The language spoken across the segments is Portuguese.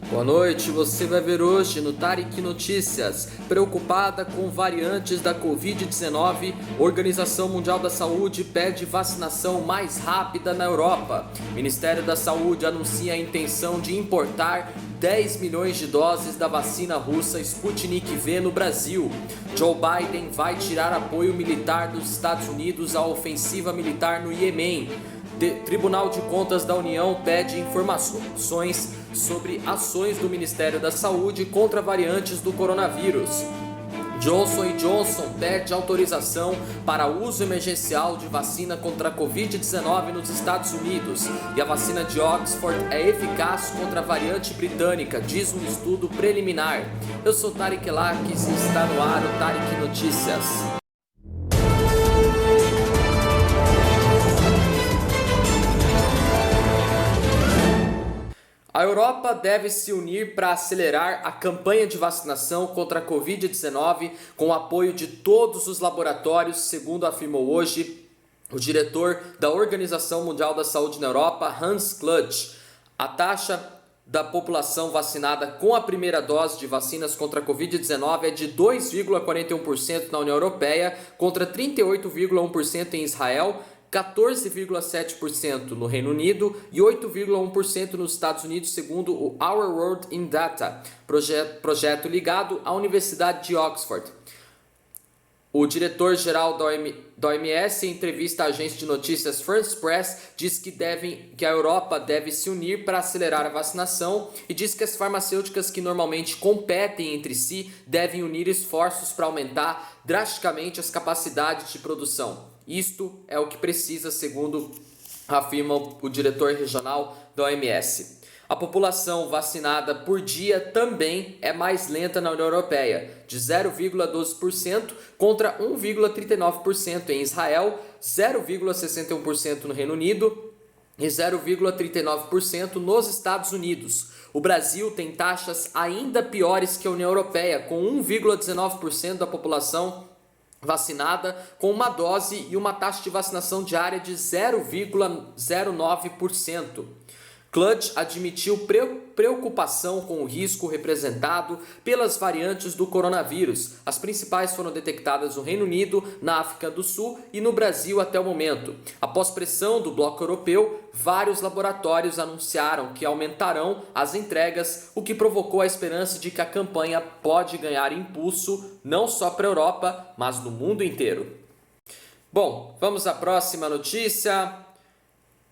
Boa noite, você vai ver hoje no Tarek Notícias. Preocupada com variantes da Covid-19, Organização Mundial da Saúde pede vacinação mais rápida na Europa. Ministério da Saúde anuncia a intenção de importar 10 milhões de doses da vacina russa Sputnik V no Brasil. Joe Biden vai tirar apoio militar dos Estados Unidos à ofensiva militar no Iêmen. Tribunal de Contas da União pede informações sobre ações do Ministério da Saúde contra variantes do coronavírus. Johnson & Johnson pede autorização para uso emergencial de vacina contra a Covid-19 nos Estados Unidos. E a vacina de Oxford é eficaz contra a variante britânica, diz um estudo preliminar. Eu sou Tarek Lakis e está no ar o Tarek Notícias. A Europa deve se unir para acelerar a campanha de vacinação contra a Covid-19 com o apoio de todos os laboratórios, segundo afirmou hoje o diretor da Organização Mundial da Saúde na Europa, Hans Kluge. A taxa da população vacinada com a primeira dose de vacinas contra a Covid-19 é de 2,41% na União Europeia, contra 38,1% em Israel, 14,7% no Reino Unido e 8,1% nos Estados Unidos, segundo o Our World in Data, projeto ligado à Universidade de Oxford. O diretor-geral da OMS, em entrevista à agência de notícias France Press, diz que a Europa deve se unir para acelerar a vacinação e diz que as farmacêuticas que normalmente competem entre si devem unir esforços para aumentar drasticamente as capacidades de produção. Isto é o que precisa, segundo afirma o diretor regional da OMS. A população vacinada por dia também é mais lenta na União Europeia, de 0,12% contra 1,39% em Israel, 0,61% no Reino Unido e 0,39% nos Estados Unidos. O Brasil tem taxas ainda piores que a União Europeia, com 1,19% da população vacinada com uma dose e uma taxa de vacinação diária de 0,09%. Kluge admitiu preocupação com o risco representado pelas variantes do coronavírus. As principais foram detectadas no Reino Unido, na África do Sul e no Brasil até o momento. Após pressão do bloco europeu, vários laboratórios anunciaram que aumentarão as entregas, o que provocou a esperança de que a campanha pode ganhar impulso não só para a Europa, mas no mundo inteiro. Bom, vamos à próxima notícia.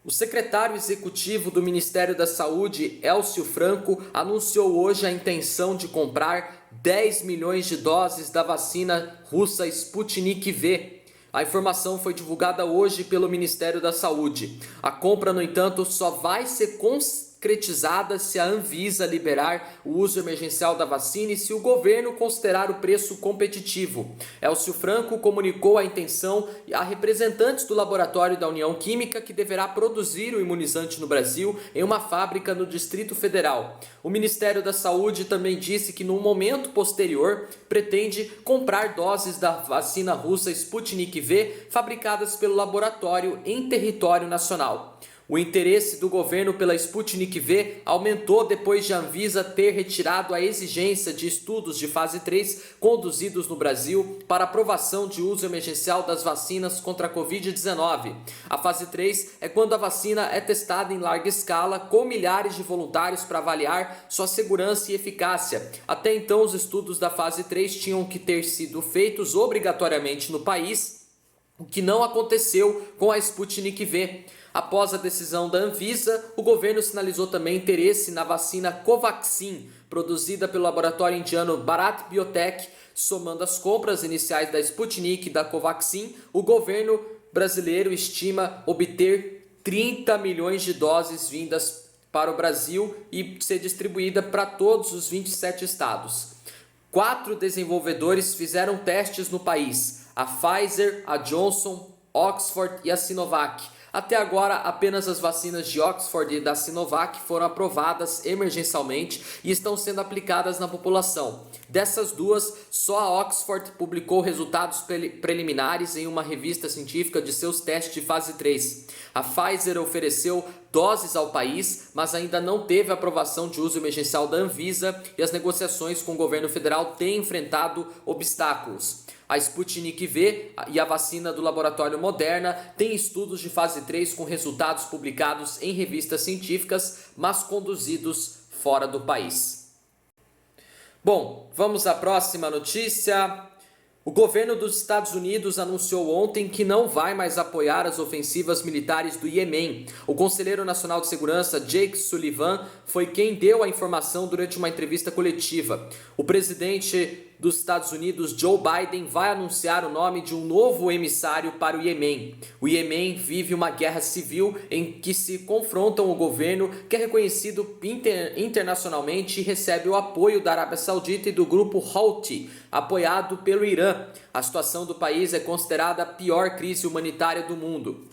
O secretário executivo do Ministério da Saúde, Elcio Franco, anunciou hoje a intenção de comprar 10 milhões de doses da vacina russa Sputnik V. A informação foi divulgada hoje pelo Ministério da Saúde. A compra, no entanto, só vai ser concretizada se a Anvisa liberar o uso emergencial da vacina e se o governo considerar o preço competitivo. Elcio Franco comunicou a intenção a representantes do laboratório da União Química, que deverá produzir o imunizante no Brasil em uma fábrica no Distrito Federal. O Ministério da Saúde também disse que, num momento posterior, pretende comprar doses da vacina russa Sputnik V fabricadas pelo laboratório em território nacional. O interesse do governo pela Sputnik V aumentou depois de a Anvisa ter retirado a exigência de estudos de fase 3 conduzidos no Brasil para aprovação de uso emergencial das vacinas contra a Covid-19. A fase 3 é quando a vacina é testada em larga escala com milhares de voluntários para avaliar sua segurança e eficácia. Até então, os estudos da fase 3 tinham que ter sido feitos obrigatoriamente no país, o que não aconteceu com a Sputnik V. Após a decisão da Anvisa, o governo sinalizou também interesse na vacina Covaxin, produzida pelo laboratório indiano Bharat Biotech. Somando as compras iniciais da Sputnik e da Covaxin, o governo brasileiro estima obter 30 milhões de doses vindas para o Brasil e ser distribuída para todos os 27 estados. 4 desenvolvedores fizeram testes no país: a Pfizer, a Johnson, Oxford e a Sinovac. Até agora, apenas as vacinas de Oxford e da Sinovac foram aprovadas emergencialmente e estão sendo aplicadas na população. Dessas duas, só a Oxford publicou resultados preliminares em uma revista científica de seus testes de fase 3. A Pfizer ofereceu doses ao país, mas ainda não teve aprovação de uso emergencial da Anvisa e as negociações com o governo federal têm enfrentado obstáculos. A Sputnik V e a vacina do laboratório Moderna têm estudos de fase 3 com resultados publicados em revistas científicas, mas conduzidos fora do país. Bom, vamos à próxima notícia. O governo dos Estados Unidos anunciou ontem que não vai mais apoiar as ofensivas militares do Iêmen. O conselheiro nacional de segurança Jake Sullivan foi quem deu a informação durante uma entrevista coletiva. O presidente dos Estados Unidos, Joe Biden, vai anunciar o nome de um novo emissário para o Iêmen. O Iêmen vive uma guerra civil em que se confrontam o governo, que é reconhecido internacionalmente e recebe o apoio da Arábia Saudita e do grupo Houthi, apoiado pelo Irã. A situação do país é considerada a pior crise humanitária do mundo.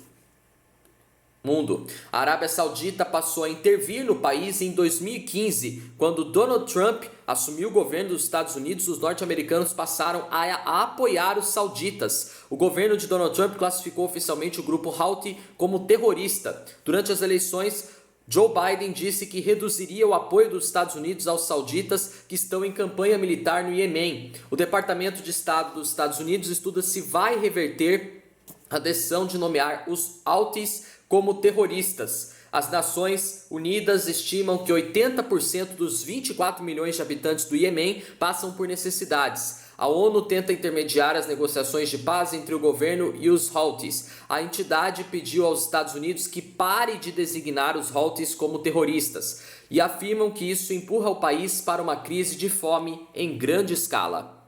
A Arábia Saudita passou a intervir no país em 2015, quando Donald Trump assumiu o governo dos Estados Unidos. Os norte-americanos passaram a apoiar os sauditas. O governo de Donald Trump classificou oficialmente o grupo Houthi como terrorista. Durante as eleições, Joe Biden disse que reduziria o apoio dos Estados Unidos aos sauditas que estão em campanha militar no Iêmen. O Departamento de Estado dos Estados Unidos estuda se vai reverter a decisão de nomear os Houthis como terroristas. As Nações Unidas estimam que 80% dos 24 milhões de habitantes do Iêmen passam por necessidades. A ONU tenta intermediar as negociações de paz entre o governo e os Houthis. A entidade pediu aos Estados Unidos que pare de designar os Houthis como terroristas e afirmam que isso empurra o país para uma crise de fome em grande escala.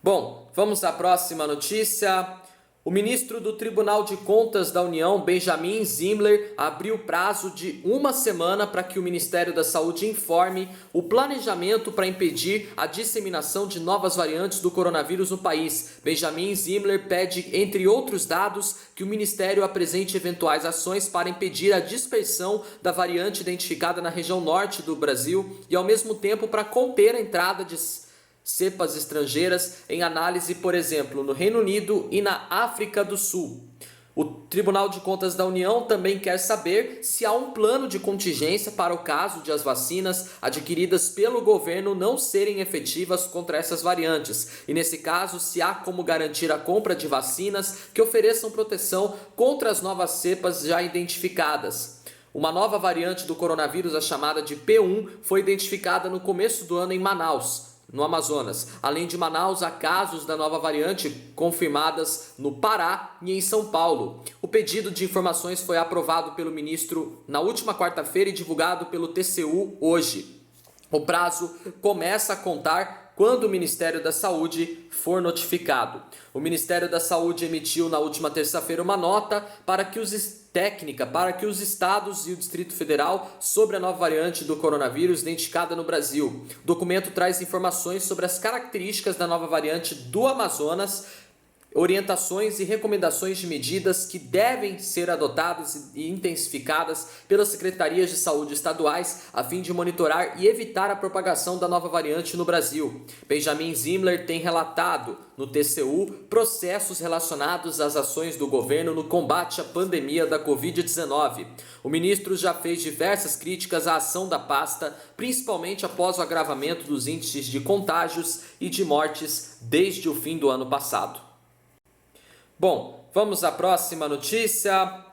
Bom, vamos à próxima notícia. O ministro do Tribunal de Contas da União, Benjamin Zimler, abriu prazo de uma semana para que o Ministério da Saúde informe o planejamento para impedir a disseminação de novas variantes do coronavírus no país. Benjamin Zimler pede, entre outros dados, que o Ministério apresente eventuais ações para impedir a dispersão da variante identificada na região norte do Brasil e, ao mesmo tempo, para conter a entrada de cepas estrangeiras em análise, por exemplo, no Reino Unido e na África do Sul. O Tribunal de Contas da União também quer saber se há um plano de contingência para o caso de as vacinas adquiridas pelo governo não serem efetivas contra essas variantes. E nesse caso, se há como garantir a compra de vacinas que ofereçam proteção contra as novas cepas já identificadas. Uma nova variante do coronavírus, a chamada de P1, foi identificada no começo do ano em Manaus, no Amazonas. Além de Manaus, há casos da nova variante confirmadas no Pará e em São Paulo. O pedido de informações foi aprovado pelo ministro na última quarta-feira e divulgado pelo TCU hoje. O prazo começa a contar quando o Ministério da Saúde for notificado. O Ministério da Saúde emitiu na última terça-feira uma nota para que os estados e o Distrito Federal sobre a nova variante do coronavírus identificada no Brasil. O documento traz informações sobre as características da nova variante do Amazonas, orientações e recomendações de medidas que devem ser adotadas e intensificadas pelas secretarias de saúde estaduais a fim de monitorar e evitar a propagação da nova variante no Brasil. Benjamin Zimler tem relatado no TCU processos relacionados às ações do governo no combate à pandemia da Covid-19. O ministro já fez diversas críticas à ação da pasta, principalmente após o agravamento dos índices de contágios e de mortes desde o fim do ano passado. Bom, vamos à próxima notícia.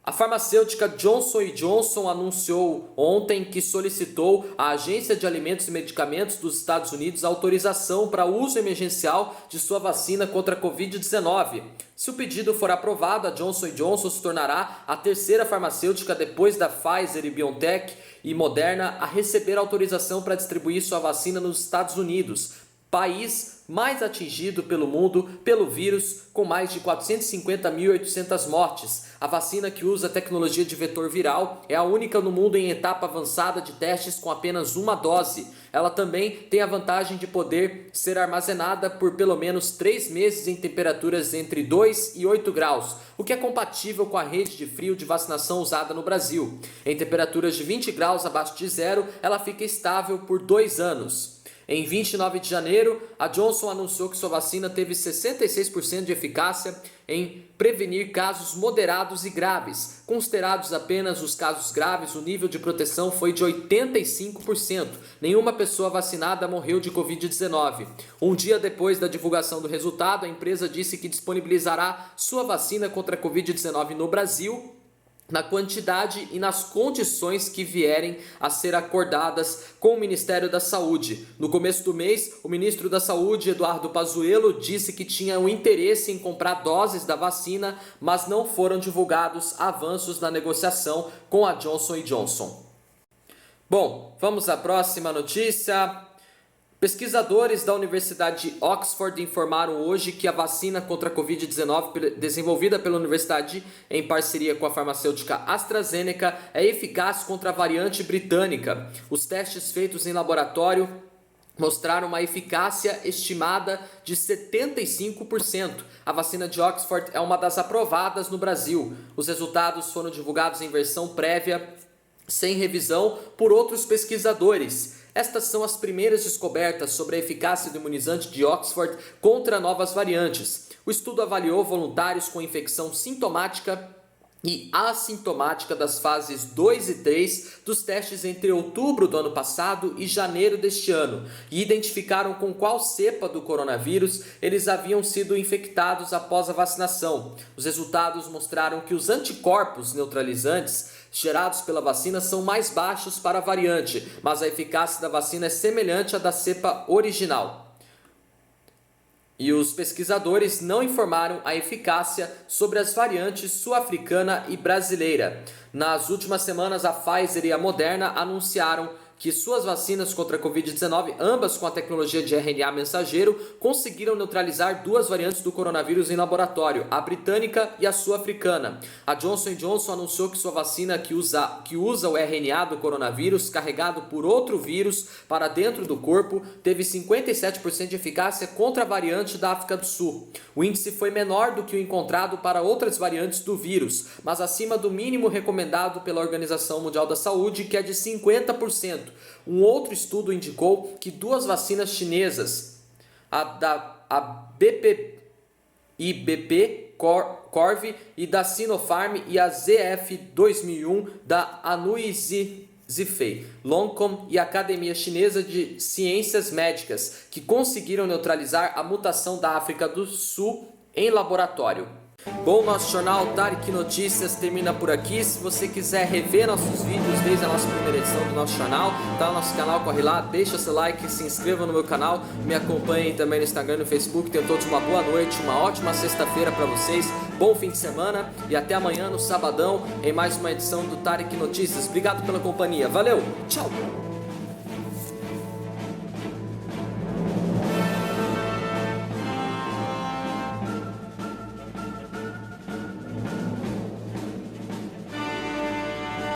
A farmacêutica Johnson & Johnson anunciou ontem que solicitou à Agência de Alimentos e Medicamentos dos Estados Unidos autorização para uso emergencial de sua vacina contra a Covid-19. Se o pedido for aprovado, a Johnson & Johnson se tornará a terceira farmacêutica depois da Pfizer e BioNTech e Moderna a receber autorização para distribuir sua vacina nos Estados Unidos, país mais atingido pelo mundo pelo vírus, com mais de 450.800 mortes. A vacina, que usa tecnologia de vetor viral, é a única no mundo em etapa avançada de testes com apenas uma dose. Ela também tem a vantagem de poder ser armazenada por pelo menos 3 meses em temperaturas entre 2 e 8 graus, o que é compatível com a rede de frio de vacinação usada no Brasil. Em temperaturas de 20 graus abaixo de zero, ela fica estável por 2 anos. Em 29 de janeiro, a Johnson anunciou que sua vacina teve 66% de eficácia em prevenir casos moderados e graves. Considerados apenas os casos graves, o nível de proteção foi de 85%. Nenhuma pessoa vacinada morreu de Covid-19. Um dia depois da divulgação do resultado, a empresa disse que disponibilizará sua vacina contra a Covid-19 no Brasil, na quantidade e nas condições que vierem a ser acordadas com o Ministério da Saúde. No começo do mês, o ministro da Saúde, Eduardo Pazuello, disse que tinha um interesse em comprar doses da vacina, mas não foram divulgados avanços na negociação com a Johnson & Johnson. Bom, vamos à próxima notícia. Pesquisadores da Universidade de Oxford informaram hoje que a vacina contra a Covid-19 desenvolvida pela universidade em parceria com a farmacêutica AstraZeneca é eficaz contra a variante britânica. Os testes feitos em laboratório mostraram uma eficácia estimada de 75%. A vacina de Oxford é uma das aprovadas no Brasil. Os resultados foram divulgados em versão prévia, sem revisão, por outros pesquisadores. Estas são as primeiras descobertas sobre a eficácia do imunizante de Oxford contra novas variantes. O estudo avaliou voluntários com infecção sintomática e assintomática das fases 2 e 3 dos testes entre outubro do ano passado e janeiro deste ano e identificaram com qual cepa do coronavírus eles haviam sido infectados após a vacinação. Os resultados mostraram que os anticorpos neutralizantes gerados pela vacina são mais baixos para a variante, mas a eficácia da vacina é semelhante à da cepa original. E os pesquisadores não informaram a eficácia sobre as variantes sul-africana e brasileira. Nas últimas semanas, a Pfizer e a Moderna anunciaram que suas vacinas contra a Covid-19, ambas com a tecnologia de RNA mensageiro, conseguiram neutralizar 2 variantes do coronavírus em laboratório, a britânica e a sul-africana. A Johnson & Johnson anunciou que sua vacina que usa o RNA do coronavírus carregado por outro vírus para dentro do corpo teve 57% de eficácia contra a variante da África do Sul. O índice foi menor do que o encontrado para outras variantes do vírus, mas acima do mínimo recomendado pela Organização Mundial da Saúde, que é de 50%. Um outro estudo indicou que 2 vacinas chinesas, a BPI-BP Corv e da Sinopharm e a ZF2001 da Anhui Zhifei, Longcom e a Academia Chinesa de Ciências Médicas, que conseguiram neutralizar a mutação da África do Sul em laboratório. Bom, nosso jornal Tarek Notícias termina por aqui. Se você quiser rever nossos vídeos desde a nossa primeira edição do nosso canal, tá no nosso canal, corre lá, deixa seu like, se inscreva no meu canal, me acompanhem também no Instagram e no Facebook. Tenham todos uma boa noite, uma ótima sexta-feira para vocês, bom fim de semana e até amanhã no sabadão em mais uma edição do Tarek Notícias. Obrigado pela companhia, valeu, tchau!